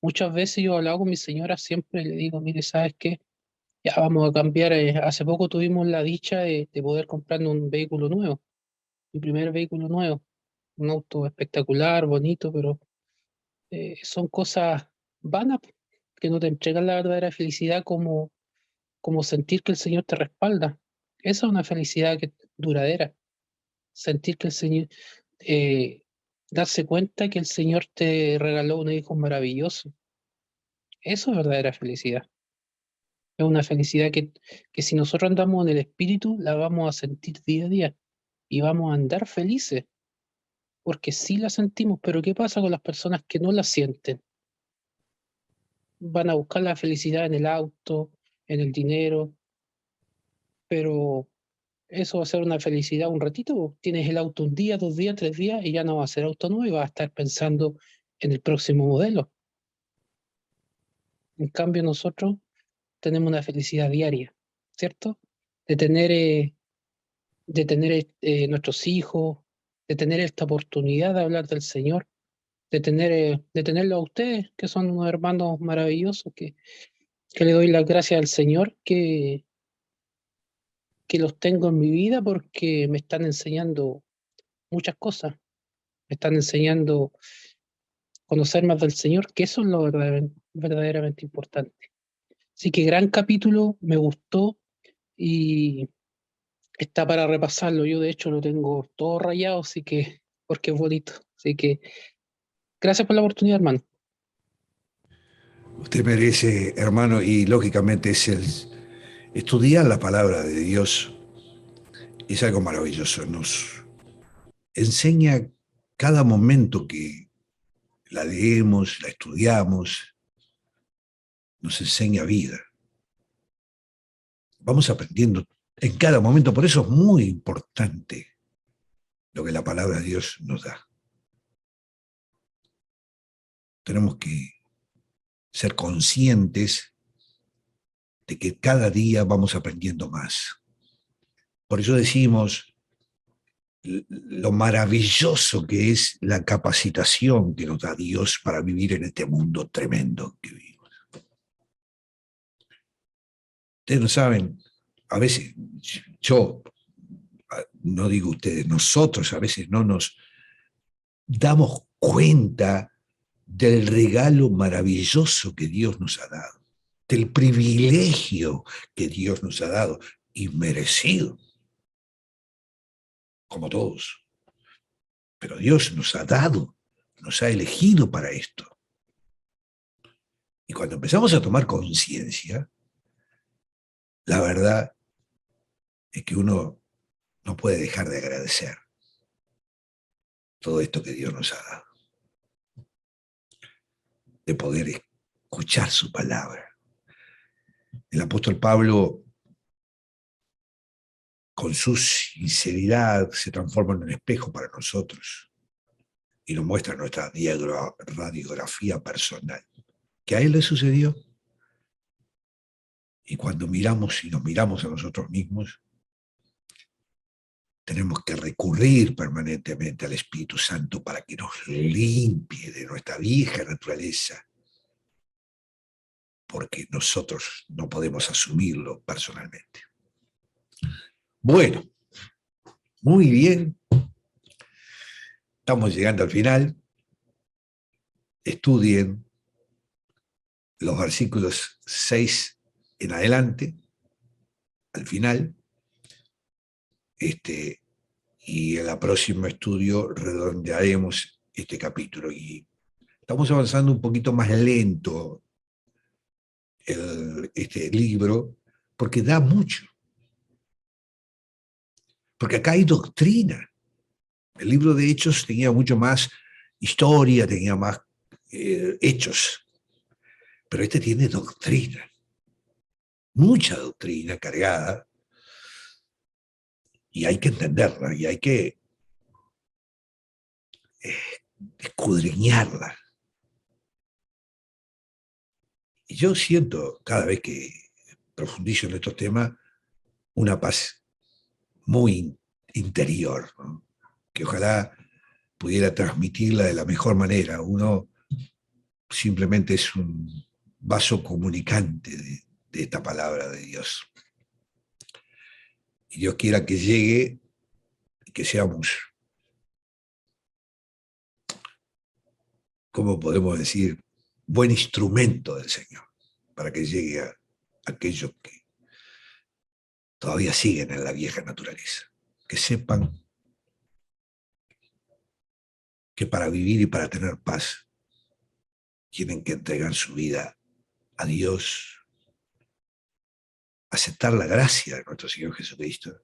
muchas veces yo he hablado con mi señora, siempre le digo, mire, ¿sabes qué? Ya vamos a cambiar, hace poco tuvimos la dicha de poder comprarnos un vehículo nuevo, mi primer vehículo nuevo, un auto espectacular, bonito, pero son cosas vanas que no te entregan la verdadera felicidad, como sentir que el Señor te respalda. Esa es una felicidad duradera. Sentir que el Señor, darse cuenta que el Señor te regaló un hijo maravilloso. Eso es verdadera felicidad. Es una felicidad que si nosotros andamos en el Espíritu, la vamos a sentir día a día y vamos a andar felices, porque sí la sentimos. Pero ¿qué pasa con las personas que no la sienten? Van a buscar la felicidad en el auto, en el dinero, pero eso va a ser una felicidad un ratito. Tienes el auto un día, 2 días, 3 días y ya no va a ser auto nuevo y vas a estar pensando en el próximo modelo. En cambio, nosotros tenemos una felicidad diaria, ¿cierto? De tener nuestros hijos, de tener esta oportunidad de hablar del Señor, de tenerlo a ustedes, que son unos hermanos maravillosos, que le doy las gracias al Señor que los tengo en mi vida, porque me están enseñando muchas cosas. Me están enseñando a conocer más del Señor, que eso es lo verdaderamente importante. Así que gran capítulo, me gustó y está para repasarlo. Yo de hecho lo tengo todo rayado, así que, porque es bonito. Así que gracias por la oportunidad, hermano. Usted merece, hermano, y lógicamente estudiar la palabra de Dios es algo maravilloso. Nos enseña cada momento que la leemos, la estudiamos, nos enseña vida. Vamos aprendiendo en cada momento, por eso es muy importante lo que la palabra de Dios nos da. Tenemos que ser conscientes de que cada día vamos aprendiendo más. Por eso decimos lo maravilloso que es la capacitación que nos da Dios para vivir en este mundo tremendo que vivimos. Ustedes no saben, a veces yo, no digo ustedes, nosotros a veces no nos damos cuenta del regalo maravilloso que Dios nos ha dado, del privilegio que Dios nos ha dado, inmerecido, como todos. Pero Dios nos ha dado, nos ha elegido para esto. Y cuando empezamos a tomar conciencia, la verdad es que uno no puede dejar de agradecer todo esto que Dios nos ha dado, de poder escuchar su palabra. El apóstol Pablo, con su sinceridad, se transforma en un espejo para nosotros y nos muestra nuestra radiografía personal. que a él le sucedió. Y cuando miramos y nos miramos a nosotros mismos, tenemos que recurrir permanentemente al Espíritu Santo para que nos limpie de nuestra vieja naturaleza, porque nosotros no podemos asumirlo personalmente. Bueno, muy bien. Estamos llegando al final. Estudien los versículos 6 en adelante, al final, y en el próximo estudio redondearemos este capítulo. Y estamos avanzando un poquito más lento este libro, porque da mucho. Porque acá hay doctrina. El libro de Hechos tenía mucho más historia, tenía más hechos. Pero este tiene doctrina. Mucha doctrina cargada. Y hay que entenderla, y hay que escudriñarla. Y yo siento, cada vez que profundizo en estos temas, una paz muy interior, ¿no? Que ojalá pudiera transmitirla de la mejor manera. Uno simplemente es un vaso comunicante de esta palabra de Dios. Y Dios quiera que llegue y que seamos, ¿cómo podemos decir?, buen instrumento del Señor, para que llegue a aquellos que todavía siguen en la vieja naturaleza, que sepan que para vivir y para tener paz tienen que entregar su vida a Dios, aceptar la gracia de nuestro Señor Jesucristo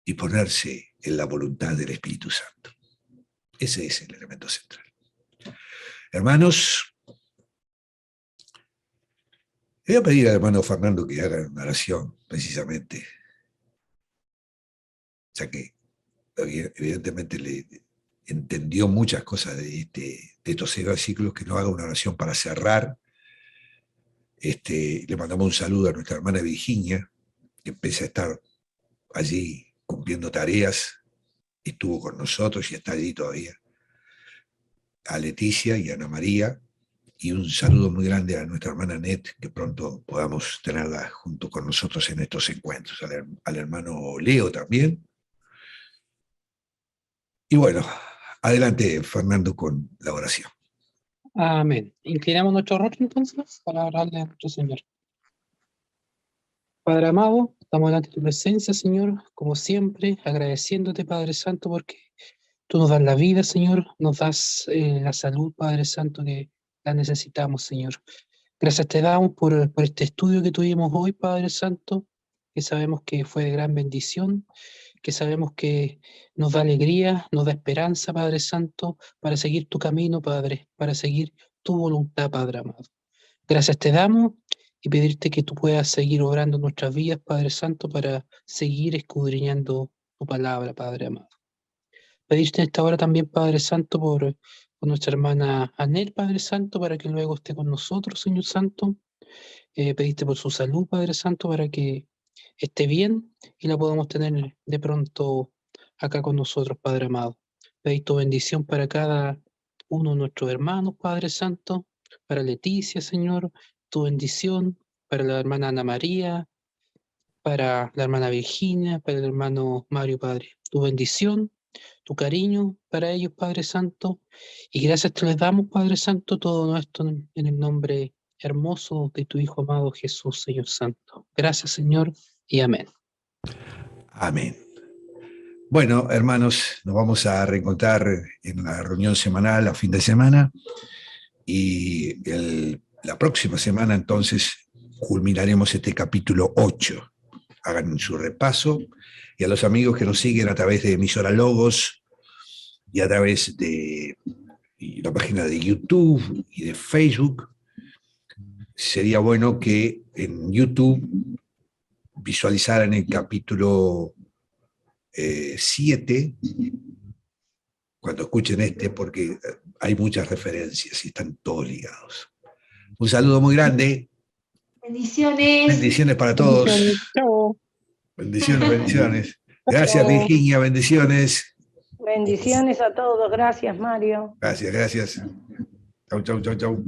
y ponerse en la voluntad del Espíritu Santo. Ese es el elemento central. Hermanos, voy a pedir al hermano Fernando que haga una oración, precisamente, ya que evidentemente le entendió muchas cosas de estos 6 versículos, que nos haga una oración para cerrar. Le mandamos un saludo a nuestra hermana Virginia, que empieza a estar allí cumpliendo tareas, estuvo con nosotros y está allí todavía. A Leticia y a Ana María, y un saludo muy grande a nuestra hermana Net, que pronto podamos tenerla junto con nosotros en estos encuentros, al hermano Leo también. Y bueno, adelante Fernando con la oración. Amén. Inclinamos nuestro rostro entonces para orarle a nuestro Señor. Padre amado, estamos delante de tu presencia, Señor, como siempre, agradeciéndote, Padre Santo, porque tú nos das la vida, Señor, nos das la salud, Padre Santo, que la necesitamos, Señor. Gracias te damos por este estudio que tuvimos hoy, Padre Santo, que sabemos que fue de gran bendición, que sabemos que nos da alegría, nos da esperanza, Padre Santo, para seguir tu camino, Padre, para seguir tu voluntad, Padre amado. Gracias te damos y pedirte que tú puedas seguir obrando en nuestras vidas, Padre Santo, para seguir escudriñando tu palabra, Padre amado. Pedirte en esta hora también, Padre Santo, por nuestra hermana Anel, Padre Santo, para que luego esté con nosotros, Señor Santo. Pedirte por su salud, Padre Santo, para que esté bien y la podamos tener de pronto acá con nosotros, Padre amado. Pedir tu bendición para cada uno de nuestros hermanos, Padre Santo, para Leticia, Señor, tu bendición, para la hermana Ana María, para la hermana Virginia, para el hermano Mario, Padre. Tu bendición, tu cariño para ellos, Padre Santo, y gracias te les damos, Padre Santo, todo esto en el nombre hermoso de tu Hijo amado Jesús, Señor Santo. Gracias, Señor, y amén. Amén. Bueno, hermanos, nos vamos a reencontrar en la reunión semanal a fin de semana, y la próxima semana entonces culminaremos este capítulo 8. Hagan su repaso, y a los amigos que nos siguen a través de Emisora Logos y a través de la página de YouTube y de Facebook, sería bueno que en YouTube visualizaran el capítulo 7 cuando escuchen porque hay muchas referencias y están todos ligados. Un saludo muy grande. Bendiciones. Bendiciones para todos. Chao. Bendiciones, bendiciones. Gracias, Virginia, bendiciones. Bendiciones a todos. Gracias, Mario. Gracias, gracias. Chau, chau, chau, chau.